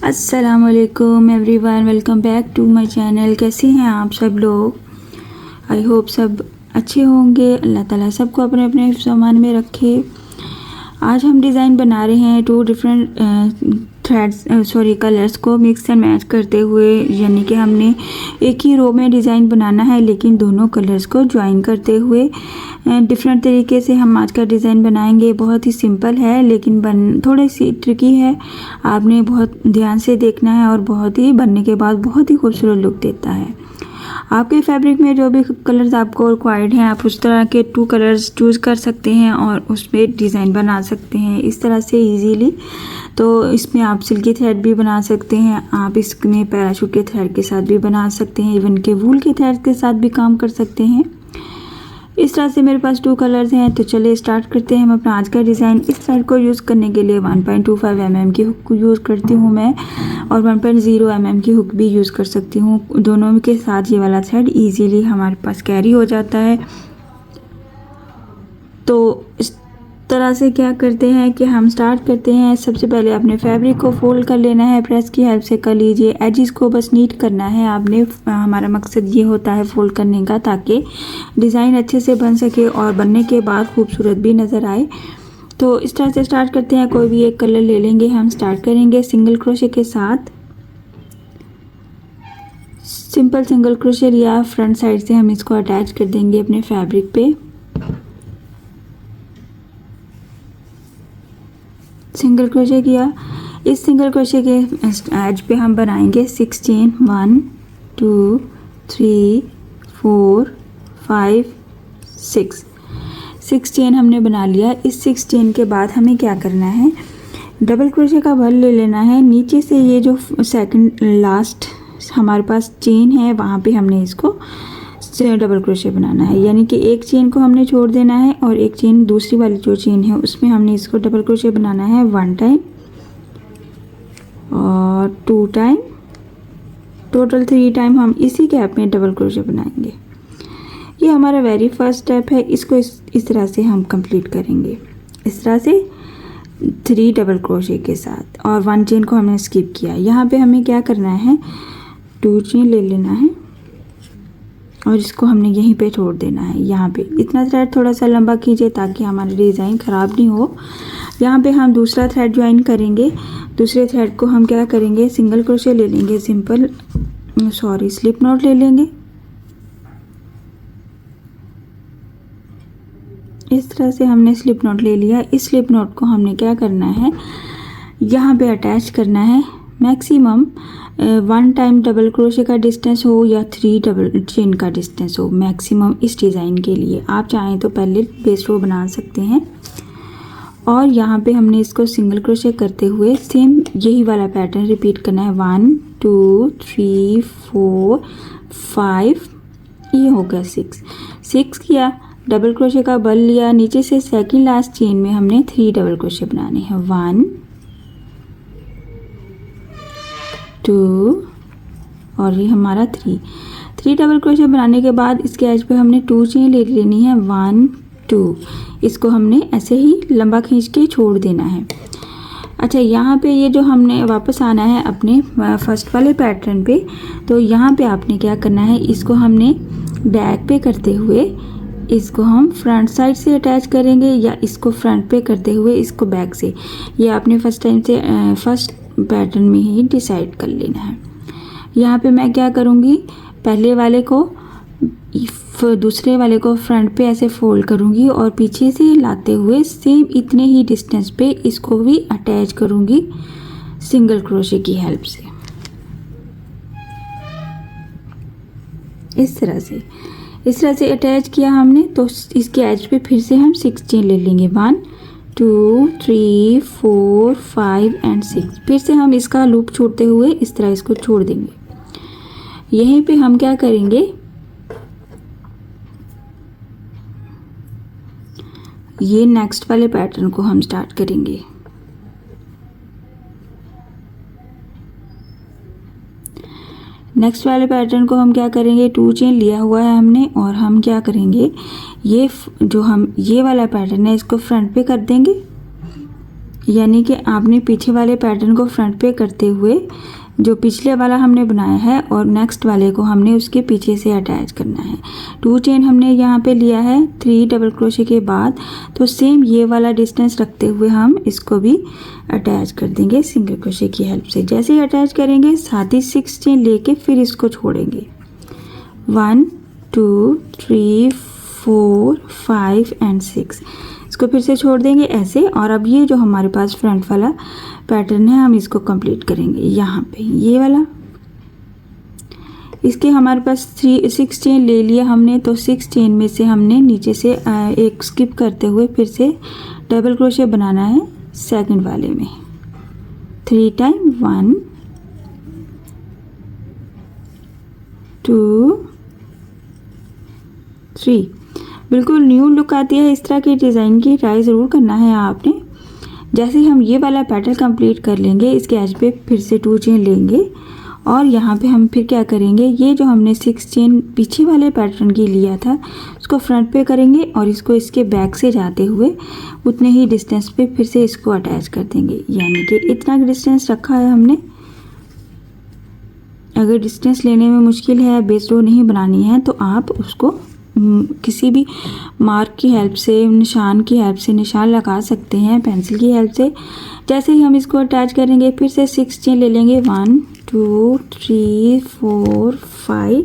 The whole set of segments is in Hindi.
अस्सलामुअलैकुम everyone, welcome back to my channel. कैसे हैं आप सब लोग? आई होप सब अच्छे होंगे। अल्लाह ताला सबको अपने अपने सामान में रखे। आज हम डिज़ाइन बना रहे हैं 2 डिफरेंट कलर्स को मिक्स एंड मैच करते हुए, यानी कि हमने एक ही रो में डिज़ाइन बनाना है लेकिन दोनों कलर्स को ज्वाइन करते हुए डिफरेंट तरीके से हम आज का डिज़ाइन बनाएंगे। बहुत ही सिंपल है लेकिन थोड़ी सी ट्रिकी है। आपने बहुत ध्यान से देखना है और बहुत ही बनने के बाद बहुत ही खूबसूरत लुक देता है। आपके फैब्रिक में जो भी कलर्स आपको रिक्वायर्ड हैं, आप उस तरह के 2 कलर्स चूज़ कर सकते हैं और उस पर डिज़ाइन बना सकते हैं इस तरह से इजीली। तो इसमें आप सिल्की थ्रेड भी बना सकते हैं, आप इसमें पैराशूट के थ्रेड के साथ भी बना सकते हैं, इवन के वूल के थ्रेड के साथ भी काम कर सकते हैं। इस तरह से मेरे पास 2 कलर्स हैं, तो चलिए स्टार्ट करते हैं हम अपना आज का डिज़ाइन। इस थ्रेड को यूज़ करने के लिए 1.25 mm की हुक यूज़ करती हूँ मैं, और 1.0 mm की हुक भी यूज़ कर सकती हूँ। दोनों के साथ ये वाला थ्रेड इजीली हमारे पास कैरी हो जाता है। तो इस तरह से क्या करते हैं कि हम स्टार्ट करते हैं। सबसे पहले अपने फैब्रिक को फोल्ड कर लेना है, प्रेस की हेल्प से कर लीजिए। एजिस को बस नीट करना है आपने। हमारा मकसद ये होता है फोल्ड करने का, ताकि डिज़ाइन अच्छे से बन सके और बनने के बाद खूबसूरत भी नज़र आए। तो इस तरह से स्टार्ट करते हैं। कोई भी एक कलर ले लेंगे। हम स्टार्ट करेंगे सिंगल क्रोशे के साथ। सिंपल सिंगल क्रोशे लिया, फ्रंट साइड से हम इसको अटैच कर देंगे अपने फैब्रिक पे। सिंगल क्रोशे किया। इस सिंगल क्रोशे के एज पे हम बनाएंगे 6 चेन। 1 2 3 4 5 6 चेन हमने बना लिया। इस 6 चेन के बाद हमें क्या करना है, डबल क्रोशे का बल ले लेना है। नीचे से ये जो सेकंड लास्ट हमारे पास चेन है, वहाँ पे हमने इसको डबल क्रोशे बनाना है, यानी कि एक चेन को हमने छोड़ देना है और एक चेन, दूसरी वाली जो चेन है उसमें हमने इसको डबल क्रोशे बनाना है 1 टाइम और 2 टाइम, टोटल 3 टाइम हम इसी गैप में डबल क्रोशे बनाएंगे। ये हमारा वेरी फर्स्ट स्टेप है। इसको इस तरह से हम कंप्लीट करेंगे, इस तरह से 3 डबल क्रोशे के साथ, और 1 चेन को हमने स्किप किया। यहाँ पे हमें क्या करना है, 2 चेन ले लेना है और इसको हमने यहीं पे छोड़ देना है। यहाँ पे इतना थ्रेड थोड़ा सा लंबा कीजिए ताकि हमारा डिज़ाइन ख़राब नहीं हो। यहाँ पे हम दूसरा थ्रेड ज्वाइन करेंगे। दूसरे थ्रेड को हम क्या करेंगे, सिंगल क्रोशे ले लेंगे, स्लिप नॉट ले लेंगे। इस तरह से हमने स्लिप नॉट ले लिया। इस स्लिप नॉट को हमने क्या करना है, यहाँ पे अटैच करना है। मैक्सिमम 1 टाइम डबल क्रोशे का डिस्टेंस हो या 3 डबल चेन का डिस्टेंस हो मैक्सिमम इस डिज़ाइन के लिए। आप चाहें तो पहले बेस रो बना सकते हैं। और यहाँ पे हमने इसको सिंगल क्रोशे करते हुए सेम यही वाला पैटर्न रिपीट करना है। 1 2 3 4 5, ये हो गया 6 किया, डबल क्रोशे का बल लिया। नीचे से सेकंड लास्ट चेन में हमने 3 डबल क्रोशे बनाने हैं। 1 2 और ये हमारा 3 डबल क्रोशे बनाने के बाद इसके एज पे हमने 2 चेन ले लेनी है। 1 2, इसको हमने ऐसे ही लंबा खींच के छोड़ देना है। अच्छा, यहाँ पे ये जो हमने वापस आना है अपने फर्स्ट वाले पैटर्न पे, तो यहाँ पे आपने क्या करना है, इसको हमने बैक पे करते हुए इसको हम फ्रंट साइड से अटैच करेंगे या इसको फ्रंट पे करते हुए इसको बैक से। ये आपने फर्स्ट पैटर्न में ही डिसाइड कर लेना है। यहाँ पे मैं क्या करूँगी, पहले वाले को दूसरे वाले को फ्रंट पे ऐसे फोल्ड करूँगी और पीछे से लाते हुए सेम इतने ही डिस्टेंस पे इसको भी अटैच करूँगी सिंगल क्रोशे की हेल्प से। इस तरह से अटैच किया हमने, तो इसके एज पे फिर से हम 6 चेन ले लेंगे। 1 2 3 4 5 एंड 6। फिर से हम इसका लूप छोड़ते हुए इस तरह इसको छोड़ देंगे। यहीं पे हम क्या करेंगे, ये नेक्स्ट वाले पैटर्न को हम स्टार्ट करेंगे। नेक्स्ट वाले पैटर्न को हम क्या करेंगे, 2 चेन लिया हुआ है हमने, और हम क्या करेंगे, ये जो हम ये वाला पैटर्न है इसको फ्रंट पे कर देंगे। यानी कि आपने पीछे वाले पैटर्न को फ्रंट पे करते हुए जो पिछले वाला हमने बनाया है और नेक्स्ट वाले को हमने उसके पीछे से अटैच करना है। 2 चेन हमने यहाँ पे लिया है 3 डबल क्रोशे के बाद, तो सेम ये वाला डिस्टेंस रखते हुए हम इसको भी अटैच कर देंगे सिंगल क्रोशे की हेल्प से। जैसे ही अटैच करेंगे साथ ही 6 चेन लेके फिर इसको छोड़ेंगे। 1 2 3 4 5 एंड 6, इसको फिर से छोड़ देंगे ऐसे। और अब ये जो हमारे पास फ्रंट वाला पैटर्न है हम इसको कंप्लीट करेंगे यहाँ पे, ये वाला। इसके हमारे पास 6 चेन ले लिया हमने, तो 6 चेन में से हमने नीचे से एक स्किप करते हुए फिर से डबल क्रोशे बनाना है सेकंड वाले में। 3 टाइम 1 2 3। बिल्कुल न्यू लुक आती है इस तरह की डिज़ाइन की। ट्राई ज़रूर करना है आपने। जैसे ही हम ये वाला पैटर्न कंप्लीट कर लेंगे, इसके एज पे फिर से 2 चेन लेंगे और यहाँ पे हम फिर क्या करेंगे, ये जो हमने 6 चेन पीछे वाले पैटर्न की लिया था उसको फ्रंट पे करेंगे और इसको इसके बैक से जाते हुए उतने ही डिस्टेंस पे फिर से इसको अटैच कर देंगे। यानी कि इतना डिस्टेंस रखा है हमने। अगर डिस्टेंस लेने में मुश्किल है, बेस रो नहीं बनानी है, तो आप उसको किसी भी मार्क की हेल्प से, निशान की हेल्प से निशान लगा सकते हैं, पेंसिल की हेल्प से। जैसे ही हम इसको अटैच करेंगे फिर से 6 चेन ले लेंगे। 1 2 3 4 5,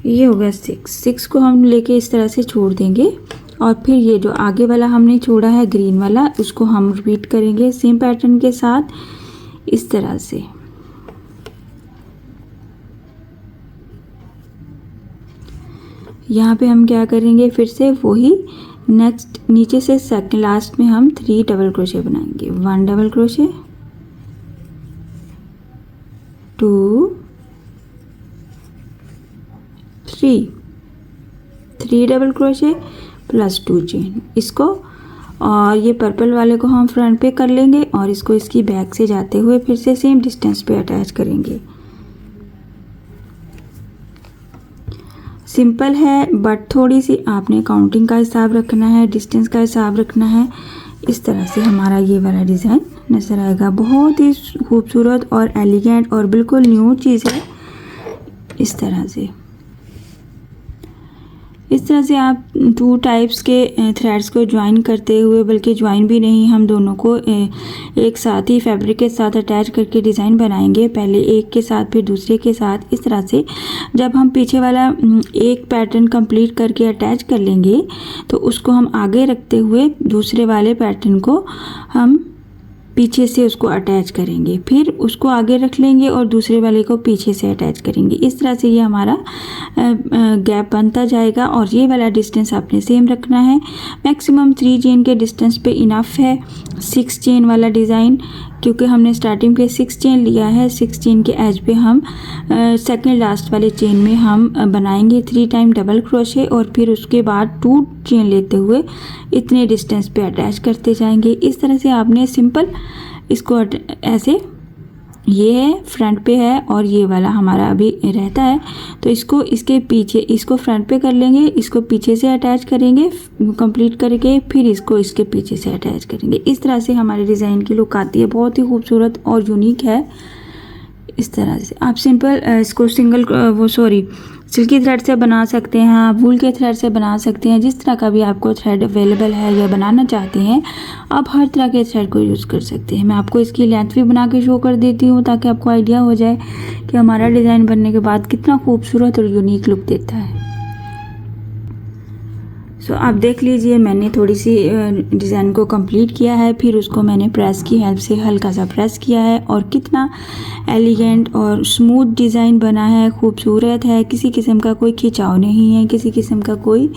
ये हो गया 6 को हम लेके इस तरह से छोड़ देंगे। और फिर ये जो आगे वाला हमने छोड़ा है ग्रीन वाला, उसको हम रिपीट करेंगे सेम पैटर्न के साथ इस तरह से। यहाँ पे हम क्या करेंगे, फिर से वही नेक्स्ट नीचे से सेकंड लास्ट में हम 3 डबल क्रोशे बनाएंगे। 1 double crochet, 2 3 double crochet plus 2 chain. इसको और ये पर्पल वाले को हम फ्रंट पे कर लेंगे और इसको इसकी बैक से जाते हुए फिर से सेम डिस्टेंस पे अटैच करेंगे। सिंपल है बट थोड़ी सी आपने काउंटिंग का हिसाब रखना है, डिस्टेंस का हिसाब रखना है। इस तरह से हमारा ये वाला डिज़ाइन नज़र आएगा। बहुत ही खूबसूरत और एलिगेंट और बिल्कुल न्यू चीज़ है। इस तरह से आप 2 टाइप्स के थ्रेड्स को ज्वाइन करते हुए, बल्कि ज्वाइन भी नहीं, हम दोनों को एक साथ ही फैब्रिक के साथ अटैच करके डिज़ाइन बनाएंगे। पहले एक के साथ फिर दूसरे के साथ। इस तरह से जब हम पीछे वाला एक पैटर्न कंप्लीट करके अटैच कर लेंगे तो उसको हम आगे रखते हुए दूसरे वाले पैटर्न को हम पीछे से उसको अटैच करेंगे, फिर उसको आगे रख लेंगे और दूसरे वाले को पीछे से अटैच करेंगे। इस तरह से ये हमारा गैप बनता जाएगा। और ये वाला डिस्टेंस आपने सेम रखना है। मैक्सिमम 3 चेन के डिस्टेंस पे इनफ है 6 चेन वाला डिज़ाइन, क्योंकि हमने स्टार्टिंग पे 6 चेन लिया है। 6 चेन के एज पे हम सेकंड लास्ट वाले चेन में हम बनाएंगे 3 टाइम डबल क्रोशे और फिर उसके बाद 2 चेन लेते हुए इतने डिस्टेंस पे अटैच करते जाएंगे। इस तरह से आपने सिंपल इसको ऐसे, ये है फ्रंट पे है और ये वाला हमारा अभी रहता है, तो इसको इसके पीछे, इसको फ्रंट पे कर लेंगे, इसको पीछे से अटैच करेंगे कंप्लीट करके, फिर इसको इसके पीछे से अटैच करेंगे। इस तरह से हमारे डिज़ाइन की लुक आती है। बहुत ही खूबसूरत और यूनिक है। इस तरह से आप सिंपल इसको सिल्की थ्रेड से बना सकते हैं, आप वूल के थ्रेड से बना सकते हैं। जिस तरह का भी आपको थ्रेड अवेलेबल है या बनाना चाहते हैं, आप हर तरह के थ्रेड को यूज़ कर सकते हैं। मैं आपको इसकी लेंथ भी बना के शो कर देती हूँ ताकि आपको आइडिया हो जाए कि हमारा डिज़ाइन बनने के बाद कितना खूबसूरत और यूनिक लुक देता है। सो आप देख लीजिए, मैंने थोड़ी सी डिज़ाइन को कंप्लीट किया है, फिर उसको मैंने प्रेस की हेल्प से हल्का सा प्रेस किया है और कितना एलिगेंट और स्मूथ डिज़ाइन बना है, खूबसूरत है। किसी किस्म का कोई खिंचाव नहीं है, किसी किस्म का कोई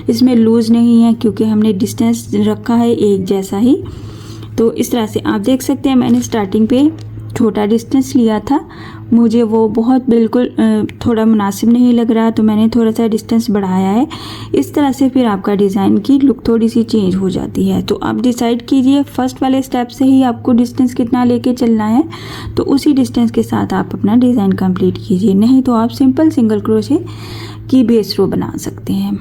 इसमें लूज़ नहीं है, क्योंकि हमने डिस्टेंस रखा है एक जैसा ही। तो इस तरह से आप देख सकते हैं, मैंने स्टार्टिंग पे छोटा डिस्टेंस लिया था, मुझे वो बहुत बिल्कुल थोड़ा मुनासिब नहीं लग रहा, तो मैंने थोड़ा सा डिस्टेंस बढ़ाया है। इस तरह से फिर आपका डिज़ाइन की लुक थोड़ी सी चेंज हो जाती है। तो आप डिसाइड कीजिए फर्स्ट वाले स्टेप से ही आपको डिस्टेंस कितना लेके चलना है, तो उसी डिस्टेंस के साथ आप अपना डिज़ाइन कंप्लीट कीजिए। नहीं तो आप सिंपल सिंगल क्रोशे की बेस रो बना सकते हैं।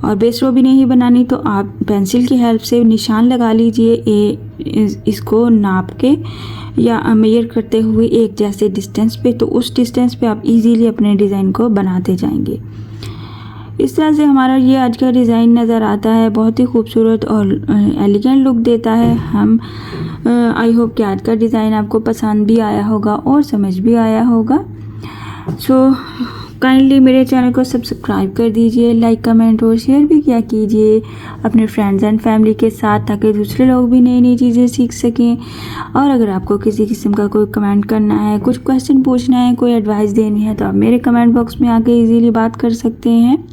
और बेस रो भी नहीं बनानी तो आप पेंसिल की हेल्प से निशान लगा लीजिए इसको नाप के या मेजर करते हुए एक जैसे डिस्टेंस पे। तो उस डिस्टेंस पे आप इजीली अपने डिज़ाइन को बनाते जाएंगे। इस तरह से हमारा ये आज का डिज़ाइन नज़र आता है, बहुत ही खूबसूरत और एलिगेंट लुक देता है। आई होप कि आज का डिज़ाइन आपको पसंद भी आया होगा और समझ भी आया होगा। सो काइंडली मेरे चैनल को सब्सक्राइब कर दीजिए, लाइक कमेंट और शेयर भी किया कीजिए अपने फ्रेंड्स एंड फैमिली के साथ, ताकि दूसरे लोग भी नई नई चीज़ें सीख सकें। और अगर आपको किसी किस्म का कोई कमेंट करना है, कुछ क्वेश्चन पूछना है, कोई एडवाइस देनी है, तो आप मेरे कमेंट बॉक्स में आके इजीली बात कर सकते हैं।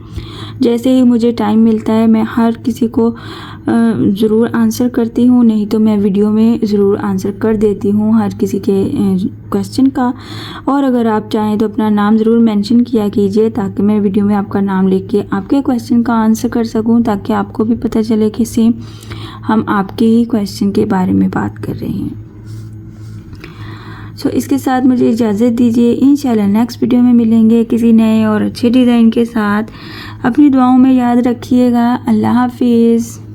जैसे ही मुझे टाइम मिलता है मैं हर किसी को ज़रूर आंसर करती हूँ, नहीं तो मैं वीडियो में ज़रूर आंसर कर देती हूँ हर किसी के क्वेश्चन का। और अगर आप चाहें तो अपना नाम ज़रूर मेंशन किया कीजिए, ताकि मैं वीडियो में आपका नाम लिख के आपके क्वेश्चन का आंसर कर सकूँ, ताकि आपको भी पता चले कि सेम हम आपके ही क्वेश्चन के बारे में बात कर रहे हैं। सो इसके साथ मुझे इजाज़त दीजिए। इंशाल्लाह नेक्स्ट वीडियो में मिलेंगे किसी नए और अच्छे डिज़ाइन के साथ। अपनी दुआओं में याद रखिएगा। अल्लाह हाफिज़।